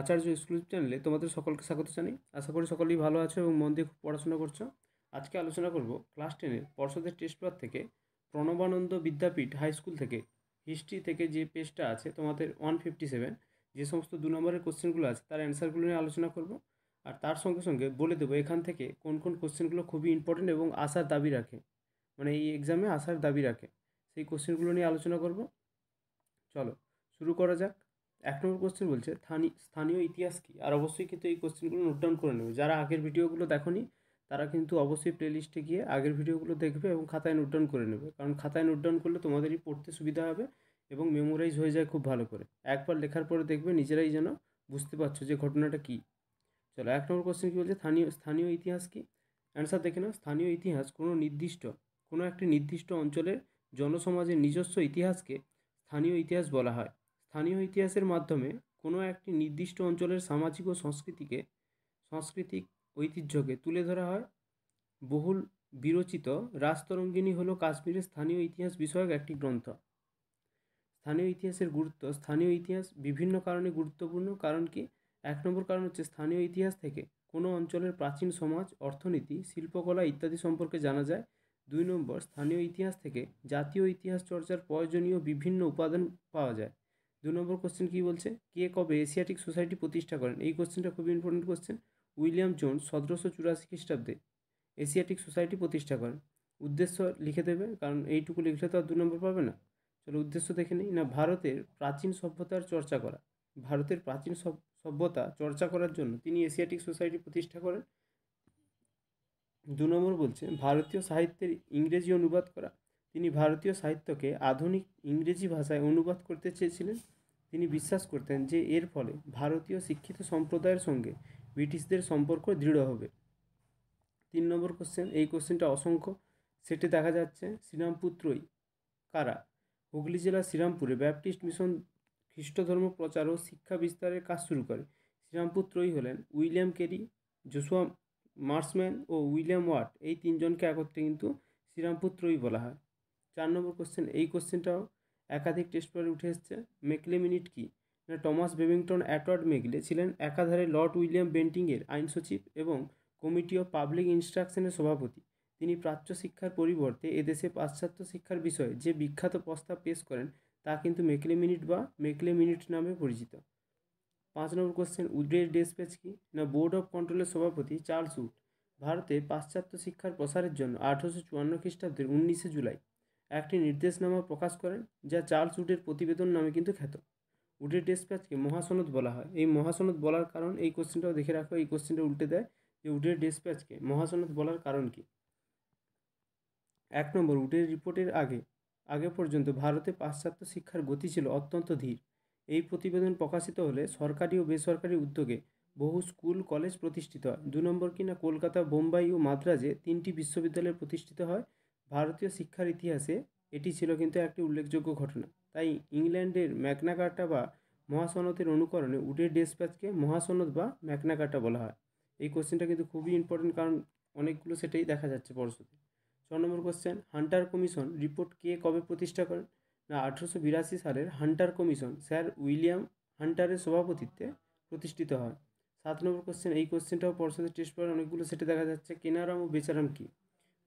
আচার্য exclusive চ্যানেলে তোমাদের সকলকে স্বাগত জানাই। আশা করি সকলেই ভালো আছো এবং মন দিয়ে খুব পড়াশোনা করছো। আজকে আলোচনা করব ক্লাস 10-এর পর্ষদের টেস্ট পেপার থেকে প্রণবানন্দ বিদ্যাপীঠ হাই স্কুল থেকে হিস্ট্রি থেকে যে পেজটা আছে তোমাদের 157, যে সমস্ত 2 নম্বরের কোশ্চেনগুলো আছে তার অ্যান্সারগুলো নিয়ে আলোচনা করব। আর তার সঙ্গে সঙ্গে বলে দেবো এখান থেকে কোন কোন কোশ্চেনগুলো খুবই ইম্পর্টেন্ট এবং আসার দাবি রাখে, মানে এই এক্সামে আসার দাবি রাখে, সেই কোশ্চেনগুলো নিয়ে আলোচনা করব। চলো শুরু করা যাক। 1 নম্বর কোশ্চেন বলছে স্থানীয় ইতিহাস কী। আর অবশ্যই কিন্তু এই কোশ্চেনগুলো নোট ডাউন করে নেবে। যারা আগের ভিডিওগুলো দেখোনি তারা কিন্তু অবশ্যই প্লেলিস্টে গিয়ে আগের ভিডিওগুলো দেখবে এবং খাতায় নোট ডাউন করে নেবে, কারণ খাতায় নোট ডাউন করলে তোমাদেরই পড়তে সুবিধা হবে এবং মেমোরাইজ হয়ে যায় খুব ভালো করে। একবার লেখার পরে দেখবে নিজেরাই যেন বুঝতে পারছো যে ঘটনাটা কী। চলো 1 নম্বর কোশ্চেন কী বলছে, স্থানীয় ইতিহাস কী। অ্যান্সার দেখে নাও। স্থানীয় ইতিহাস কোনো একটি নির্দিষ্ট অঞ্চলের জনসমাজের নিজস্ব ইতিহাসকে স্থানীয় ইতিহাস বলা হয়। স্থানীয় ইতিহাসের মাধ্যমে কোনো একটি নির্দিষ্ট অঞ্চলের সামাজিক ও সাংস্কৃতিক ঐতিহ্যকে তুলে ধরা হয়। বহুল বিরচিত রাজতরঙ্গিনী হল কাশ্মীরের স্থানীয় ইতিহাস বিষয়ক একটি গ্রন্থ। স্থানীয় ইতিহাসের গুরুত্ব। স্থানীয় ইতিহাস বিভিন্ন কারণে গুরুত্বপূর্ণ। কারণ কি? 1 নম্বর কারণ হচ্ছে স্থানীয় ইতিহাস থেকে কোনো অঞ্চলের প্রাচীন সমাজ, অর্থনীতি, শিল্পকলা ইত্যাদি সম্পর্কে জানা যায়। 2 নম্বর, স্থানীয় ইতিহাস থেকে জাতীয় ইতিহাস চর্চার প্রয়োজনীয় বিভিন্ন উপাদান পাওয়া যায়। 2 নম্বর কোশ্চেন কী বলছে, কে কবে এশিয়াটিক সোসাইটি প্রতিষ্ঠা করেন। এই কোশ্চেনটা খুবই ইম্পর্টেন্ট কোশ্চেন। উইলিয়াম জোন্স 1784 খ্রিস্টাব্দে এশিয়াটিক সোসাইটি প্রতিষ্ঠা করেন। উদ্দেশ্য লিখে দেবে, কারণ এইটুকু লিখলে তো আর 2 নম্বর পাবে না। চলো উদ্দেশ্য দেখে নিই। না, ভারতের প্রাচীন সভ্যতার চর্চা করা। ভারতের প্রাচীন সভ্যতা চর্চা করার জন্য তিনি এশিয়াটিক সোসাইটি প্রতিষ্ঠা করেন। 2 নম্বর বলছে ভারতীয় সাহিত্যের ইংরেজি অনুবাদ করা। তিনি ভারতীয় সাহিত্যকে আধুনিক ইংরেজি ভাষায় অনুবাদ করতে চেয়েছিলেন। তিনি বিশ্বাস করতেন যে এর ফলে ভারতীয় শিক্ষিত সম্প্রদায়ের সঙ্গে ব্রিটিশদের সম্পর্ক দৃঢ় হবে। 3 নম্বর কোশ্চেন, এই কোশ্চেনটা অসংখ্য সেটে দেখা যাচ্ছে। শ্রীরামপুর ত্রয়ী কারা। হুগলি জেলার শ্রীরামপুরে ব্যাপটিস্ট মিশন খ্রিস্ট ধর্ম প্রচার ও শিক্ষা বিস্তারের কাজ শুরু করে। শ্রীরামপুর ত্রয়ী হলেন উইলিয়াম কেরি, জোশুয়া মার্সম্যান ও উইলিয়াম ওয়াট। এই 3জনকে একত্রে কিন্তু শ্রীরামপুর ত্রয়ী বলা হয়। 4 নম্বর কোশ্চেন, এই কোশ্চেনটাও একাধিক টেস্ট পেপারে উঠে এসছে। মেকলে মিনিট কি না, টমাস বেবিংটন অ্যাটওয়ার্ড মেকলে ছিলেন একাধারে লর্ড উইলিয়াম বেন্টিংয়ের আইন সচিব এবং কমিটি অফ পাবলিক ইনস্ট্রাকশনের সভাপতি। তিনি প্রাচ্য শিক্ষার পরিবর্তে এদেশে পাশ্চাত্য শিক্ষার বিষয়ে যে বিখ্যাত প্রস্তাব পেশ করেন তা কিন্তু মেকলে মিনিট বা মেকলে মিনিট নামে পরিচিত। 5 নম্বর কোশ্চেন, উডের ডেসপ্যাচ কি না, বোর্ড অফ কন্ট্রোলের সভাপতি চার্লস উড ভারতে পাশ্চাত্য শিক্ষার প্রসারের জন্য 1854 খ্রিস্টাব্দের 19শে জুলাই একটি নির্দেশনামা প্রকাশ করেন, যা চার্লস উডের প্রতিবেদন নামে কিন্তু খ্যাত। উডের ডেসপ্যাচকে মহাসনদ বলা হয়। এই মহাসনদ বলার কারণ, এই কোশ্চেনটাও দেখে রাখো, এই কোশ্চেনটা উল্টে দেয় যে উডের ডেসপ্যাচকে মহাসনদ বলার কারণ কি। 1 নম্বর, উডের রিপোর্টের আগে পর্যন্ত ভারতে পাশ্চাত্য শিক্ষার গতি ছিল অত্যন্ত ধীর। এই প্রতিবেদন প্রকাশিত হলে সরকারি ও বেসরকারি উদ্যোগে বহু স্কুল কলেজ প্রতিষ্ঠিত হয়। 2 নম্বর কিনা, কলকাতা, বোম্বাই ও মাদ্রাজে 3টি বিশ্ববিদ্যালয় প্রতিষ্ঠিত হয়। ভারতীয় শিক্ষার ইতিহাসে এটি ছিল কিন্তু একটি উল্লেখযোগ্য ঘটনা। তাই ইংল্যান্ডের ম্যাগনা কার্টা বা মহাসনদের অনুকরণে উডের ডেসপ্যাচকে মহাসনদ বা ম্যাগনা কার্টা বলা হয়। এই কোশ্চেনটা কিন্তু খুবই ইম্পর্টেন্ট, কারণ অনেকগুলো সেটাই দেখা যাচ্ছে পরশুতে। 6 নম্বর কোশ্চেন, হান্টার কমিশন রিপোর্ট কে কবে প্রতিষ্ঠা করেন না, 1882 সালের হান্টার কমিশন স্যার উইলিয়াম হান্টারের সভাপতিত্বে প্রতিষ্ঠিত হয়। 7 নম্বর কোশ্চেন, এই কোশ্চেনটাও পর্ষদের টেস্ট পেপারে অনেকগুলো সেটে দেখা যাচ্ছে। কেনারাম ও বেচারাম কি।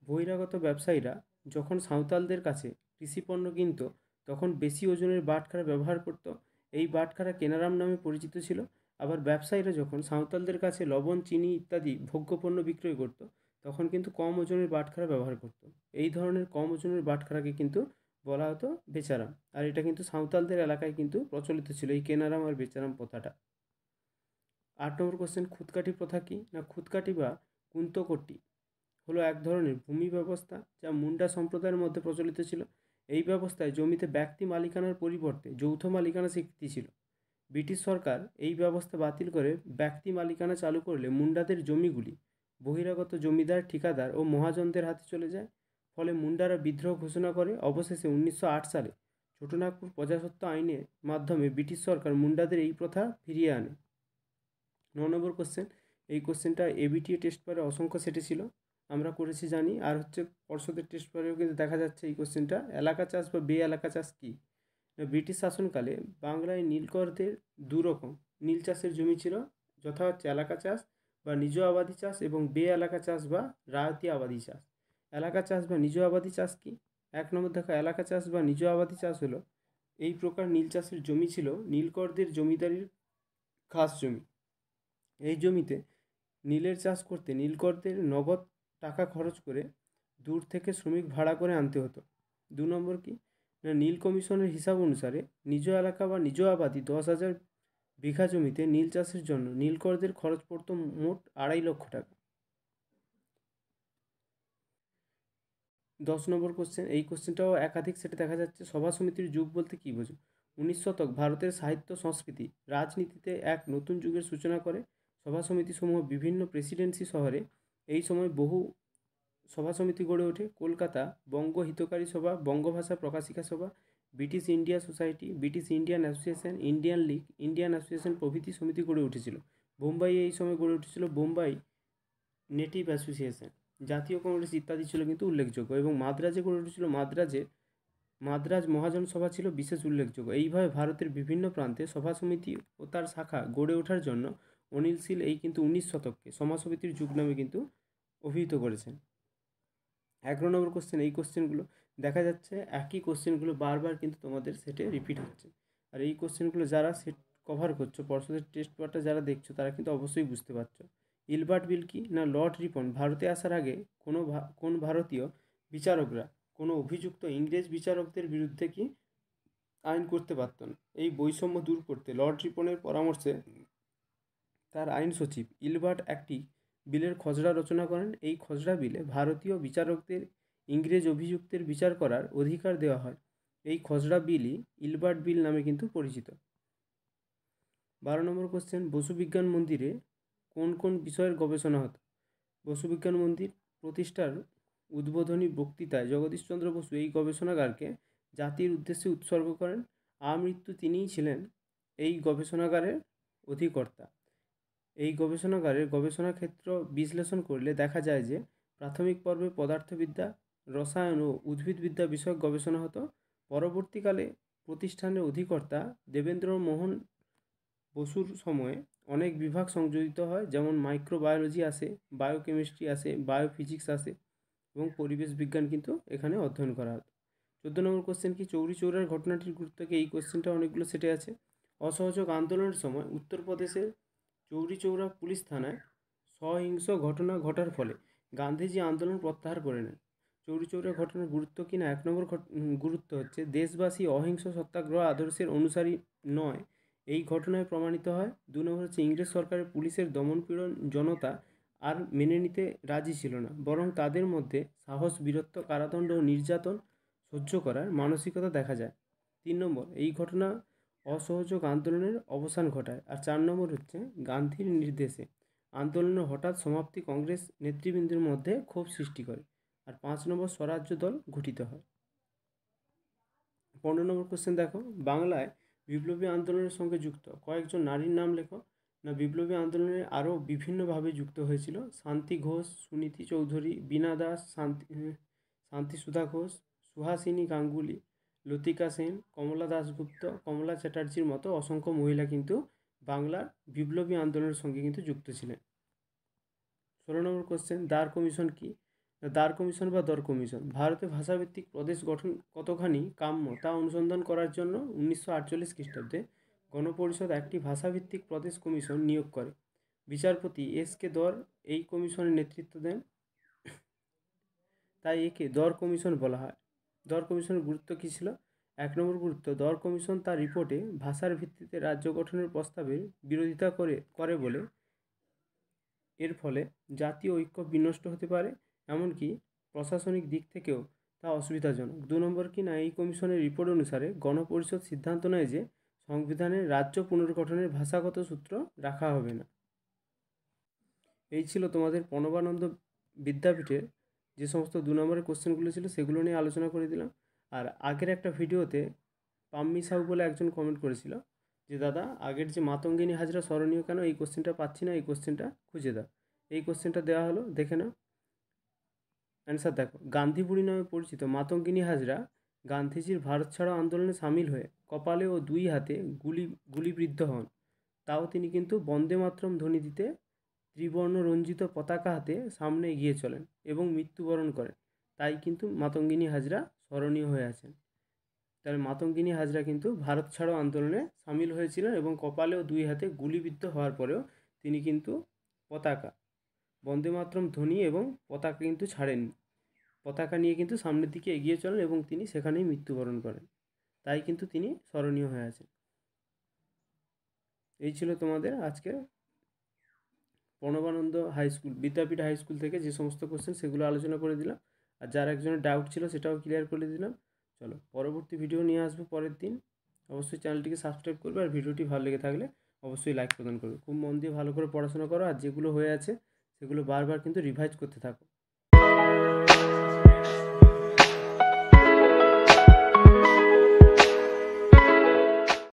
বহিরাগত ব্যবসায়ীরা যখন সাঁওতালদের কাছে কৃষিপণ্য কিনত তখন বেশি ওজনের বাটখারা ব্যবহার করত। এই বাটখারা কেনারাম নামে পরিচিত ছিল। আবার ব্যবসায়ীরা যখন সাঁওতালদের কাছে লবণ, চিনি ইত্যাদি ভোগ্যপণ্য বিক্রয় করত তখন কিন্তু কম ওজনের বাটখারা ব্যবহার করত। এই ধরনের কম ওজনের বাটখারাকে কিন্তু বলা হতো বেচারাম। আর এটা কিন্তু সাঁওতালদের এলাকায় কিন্তু প্রচলিত ছিল এই কেনারাম আর বেচারাম প্রথাটা। 8 নম্বর কোশ্চেন, খুদকাঠি প্রথা কী না, খুদকাঠি বা কুন্তকটি হলো এক ধরনের ভূমি ব্যবস্থা যা মুন্ডা সম্প্রদায়ের মধ্যে প্রচলিত ছিল। এই ব্যবস্থায় জমিতে ব্যক্তি মালিকানার পরিবর্তে যৌথ মালিকানা স্বীকৃতি ছিল। ব্রিটিশ সরকার এই ব্যবস্থা বাতিল করে ব্যক্তি মালিকানা চালু করলে মুন্ডাদের জমিগুলি বহিরাগত জমিদার, ঠিকাদার ও মহাজনদের হাতে চলে যায়। ফলে মুন্ডারা বিদ্রোহ ঘোষণা করে। অবশেষে 1908 সালে ছোটনাগপুর প্রজাস্বত্ব আইনের মাধ্যমে ব্রিটিশ সরকার মুন্ডাদের এই প্রথা ফিরিয়ে আনে। 9 নম্বর কোশ্চেন, এই কোশ্চেনটা এবিটিএ টেস্ট পেপারে অসংখ্য সেটে ছিল, আমরা করেছি জানি। আর হচ্ছে পর্ষদের টেস্ট পেপারেও কিন্তু দেখা যাচ্ছে এই কোশ্চেনটা। এলাকা চাষ বা বে এলাকা চাষ কী না, ব্রিটিশ শাসনকালে বাংলায় নীলকরদের দুরকম নীল চাষের জমি ছিল, যথা হচ্ছে এলাকা চাষ বা নিজ আবাদি চাষ এবং বে এলাকা চাষ বা রায়তি আবাদি চাষ। এলাকা চাষ বা নিজ আবাদি চাষ কি? 1 নম্বর দেখো, এলাকা চাষ বা নিজ আবাদি চাষ হলো এই প্রকার নীল চাষের জমি ছিল নীলকরদের জমিদারির খাস জমি। এই জমিতে নীলের চাষ করতে নীলকরদের নগদ টাকা খরচ করে দূর থেকে শ্রমিক ভাড়া করে আনতে হতো। 2 নম্বর কি না, নীল কমিশনের হিসাব অনুসারে নিজ এলাকা বা নিজ আবাদি 10,000 বিঘা জমিতে নীল চাষের জন্য নীলকরদের খরচ পড়তো মোট 2.5 লক্ষ টাকা। 10 নম্বর কোশ্চেন, এই কোশ্চেনটাও একাধিক সেটে দেখা যাচ্ছে। সভা সমিতির যুগ বলতে কী বোঝো? 19 শতক ভারতের সাহিত্য, সংস্কৃতি, রাজনীতিতে এক নতুন যুগের সূচনা করে। সভা সমিতিসমূহ বিভিন্ন প্রেসিডেন্সি শহরে এই সময় বহু সভা সমিতি গড়ে ওঠে। কলকাতা বঙ্গ হিতকারী সভা, বঙ্গভাষা প্রকাশিকা সভা, British India society, British Indian association, Indian League, Indian association প্রভৃতি সমিতি গড়ে উঠেছিল। বোম্বাই এই সময় গড়ে উঠেছিল বোম্বাই নেটিভ অ্যাসোসিয়েশন। জাতীয় কংগ্রেস ইত্যাদি ছিল কিন্তু উল্লেখযোগ্য। এবং মাদ্রাজে গড়ে উঠেছিল মাদ্রাজ মহাজন সভা ছিল বিশেষ উল্লেখযোগ্য। এইভাবে ভারতের বিভিন্ন প্রান্তে সভা সমিতি ও তার শাখা গড়ে ওঠার জন্য অনিল শীল এই কিন্তু 19 শতককে সভা সমিতির যুগ নামে কিন্তু অভিহিত করেছেন। 11 নম্বর কোশ্চেন, এই কোশ্চেনগুলো দেখা যাচ্ছে একই কোশ্চেনগুলো বারবার কিন্তু তোমাদের সেটে রিপিট হচ্ছে। আর এই কোশ্চেনগুলো যারা সেট কভার করছো, পর্ষদের টেস্ট পেপারটা যারা দেখছো, তারা কিন্তু অবশ্যই বুঝতে পারছো। ইলবার্ট বিল কি না, লর্ড রিপন ভারতে আসার আগে কোন ভারতীয় বিচারকরা কোনো অভিযুক্ত ইংরেজ বিচারকদের বিরুদ্ধে কি আইন করতে পারত না। এই বৈষম্য দূর করতে লর্ড রিপনের পরামর্শে তার আইন সচিব ইলবার্ট একটি বিলের খসড়া রচনা করেন। এই খসড়া বিলে ভারতীয় বিচারকদের ইংরেজ অভিযুক্তের বিচার করার অধিকার দেওয়া হয়। এই খসড়া বিলই ইলবার্ট বিল নামে কিন্তু পরিচিত। 12 নম্বর কোশ্চেন, বসু বিজ্ঞান মন্দিরে কোন কোন বিষয়ের গবেষণা হতো? বসু বিজ্ঞান মন্দির প্রতিষ্ঠার উদ্বোধনী বক্তৃতায় জগদীশচন্দ্র বসু এই গবেষণাগারকে জাতির উদ্দেশ্যে উৎসর্গ করেন। আমৃত্যু তিনিই ছিলেন এই গবেষণাগারের অধিকর্তা। এই গবেষণাগারের গবেষণা ক্ষেত্র বিশ্লেষণ করলে দেখা যায় যে প্রাথমিক পর্বে পদার্থবিদ্যা, রসায়ন ও উদ্ভিদবিদ্যা বিষয়ক গবেষণা হতো। পরবর্তীকালে প্রতিষ্ঠানের অধিকর্তা দেবেন্দ্র মোহন বসুর সময়ে অনেক বিভাগ সংযোজিত হয়, যেমন মাইক্রোবায়োলজি আসে, বায়োকেমিস্ট্রি আসে, বায়োফিজিক্স আসে এবং পরিবেশ বিজ্ঞান কিন্তু এখানে অধ্যয়ন করা হতো। 14 নম্বর কোশ্চেন কি, চৌরি চৌরার ঘটনাটির গুরুত্বকে, এই কোশ্চেনটা অনেকগুলো সেটে আছে। অসহযোগ আন্দোলনের সময় উত্তরপ্রদেশের চৌরি চৌরা পুলিশ থানায় সহিংস ঘটনা ঘটার ফলে গান্ধীজি আন্দোলন প্রত্যাহার করে নেন। চৌরি চৌরা ঘটনার গুরুত্ব কিনা, 1 নম্বর গুরুত্ব হচ্ছে দেশবাসী অহিংস সত্যাগ্রহ আদর্শের অনুসারী নয়, এই ঘটনায় প্রমাণিত হয়। 2 নম্বর হচ্ছে ইংরেজ সরকারের পুলিশের দমনপীড়ন জনতা আর মেনে নিতে রাজি ছিল না, বরং তাদের মধ্যে সাহস, বীরত্ব, কারাদণ্ড ও নির্যাতন সহ্য করার মানসিকতা দেখা যায়। 3 নম্বর, এই ঘটনা অসহযোগ আন্দোলনের অবসান ঘটায়। আর 4 নম্বর হচ্ছে গান্ধীর নির্দেশে আন্দোলনের হঠাৎ সমাপ্তি কংগ্রেস নেতৃবৃন্দের মধ্যে ক্ষোভ সৃষ্টি করে। আর 5 নম্বর, স্বরাজ্য দল গঠিত হয়। 15 নম্বর কোশ্চেন দেখো, বাংলায় বিপ্লবী আন্দোলনের সঙ্গে যুক্ত কয়েকজন নারীর নাম লেখো। না, বিপ্লবী আন্দোলনে আরও বিভিন্নভাবে যুক্ত হয়েছিল শান্তি ঘোষ, সুনীতি চৌধুরী, বীণা দাস, শান্তিসুধা ঘোষ, সুহাসিনী গাঙ্গুলি, লতিকা সেন, কমলা দাশগুপ্ত, কমলা চ্যাটার্জির মতো অসংখ্য মহিলা কিন্তু বাংলার বিপ্লবী আন্দোলনের সঙ্গে কিন্তু যুক্ত ছিলেন। 16 নম্বর কোশ্চেন, দ্বার কমিশন কি? দ্বার কমিশন বা দর কমিশন ভারতে ভাষাভিত্তিক প্রদেশ গঠন কতখানি কাম্য তা অনুসন্ধান করার জন্য 1948 খ্রিস্টাব্দে গণপরিষদ একটি ভাষাভিত্তিক প্রদেশ কমিশন নিয়োগ করে। বিচারপতি এস.কে দর এই কমিশনের নেতৃত্ব দেন, তাই একে দর কমিশন বলা হয়। দর কমিশনের গুরুত্ব কী ছিল? 1 নম্বর গুরুত্ব, দর কমিশন তার রিপোর্টে ভাষার ভিত্তিতে রাজ্য গঠনের প্রস্তাবের বিরোধিতা করে বলে এর ফলে জাতীয় ঐক্য বিনষ্ট হতে পারে, এমনকি প্রশাসনিক দিক থেকেও তা অসুবিধাজনক। 2 নম্বর কি না, এই কমিশনের রিপোর্ট অনুসারে গণপরিষদ সিদ্ধান্ত নেয় যে সংবিধানে রাজ্য পুনর্গঠনের ভাষাগত সূত্র রাখা হবে না। এই ছিল তোমাদের প্রণবানন্দ বিদ্যাপীঠের যে সমস্ত 2 নম্বরের কোশ্চেনগুলো ছিল সেগুলো নিয়ে আলোচনা করে দিলাম। আর আগের একটা ভিডিওতে পাম্মি সাউ বলে একজন কমেন্ট করেছিল যে দাদা, আগের যে মাতঙ্গিনী হাজরা স্মরণীয় কেন, এই কোশ্চেনটা পাচ্ছি না, এই কোশ্চেনটা খুঁজে দাও। এই কোশ্চেনটা দেওয়া হলো, দেখে নাও। অ্যান্সার দেখো, গান্ধী বুড়ি নামে পরিচিত মাতঙ্গিনী হাজরা গান্ধীজির ভারত ছাড়ো আন্দোলনে সামিল হয়ে কপালে ও 2 হাতে গুলিবিদ্ধ হন। তাও তিনি কিন্তু বন্দে মাতরম ধ্বনি দিতে ত্রিবর্ণ রঞ্জিত পতাকা হাতে সামনে এগিয়ে চলেন এবং মৃত্যুবরণ করেন। তাই কিন্তু মাতঙ্গিনী হাজরা স্মরণীয় হয়ে আছেন। তাহলে মাতঙ্গিনী হাজরা কিন্তু ভারত ছাড়ো আন্দোলনে সামিল হয়েছিলেন এবং কপালে ও 2 হাতে গুলিবিদ্ধ হওয়ার পরেও তিনি কিন্তু পতাকা, বন্দে মাতরম ধ্বনি এবং পতাকা কিন্তু ছাড়েননি। পতাকা নিয়ে কিন্তু সামনের দিকে এগিয়ে চলেন এবং তিনি সেখানেই মৃত্যুবরণ করেন। তাই কিন্তু তিনি স্মরণীয় হয়ে আছেন। এই ছিল তোমাদের আজকের প্রণবানন্দ হাই স্কুল, বিদ্যাপীঠ হাই স্কুল থেকে যে সমস্ত কোশ্চেন সেগুলো আলোচনা করে দিলাম। আর যার একজনের ডাউট ছিল সেটাও ক্লিয়ার করে দিলাম। চলো পরবর্তী ভিডিও নিয়ে আসবো পরের দিন। অবশ্যই চ্যানেলটিকে সাবস্ক্রাইব করবে আর ভিডিওটি ভালো লেগে থাকলে অবশ্যই লাইক প্রদান করবে। খুব মন দিয়ে ভালো করে পড়াশোনা করো আর যেগুলো হয়ে আছে সেগুলো বারবার কিন্তু রিভাইজ করতে থাকো।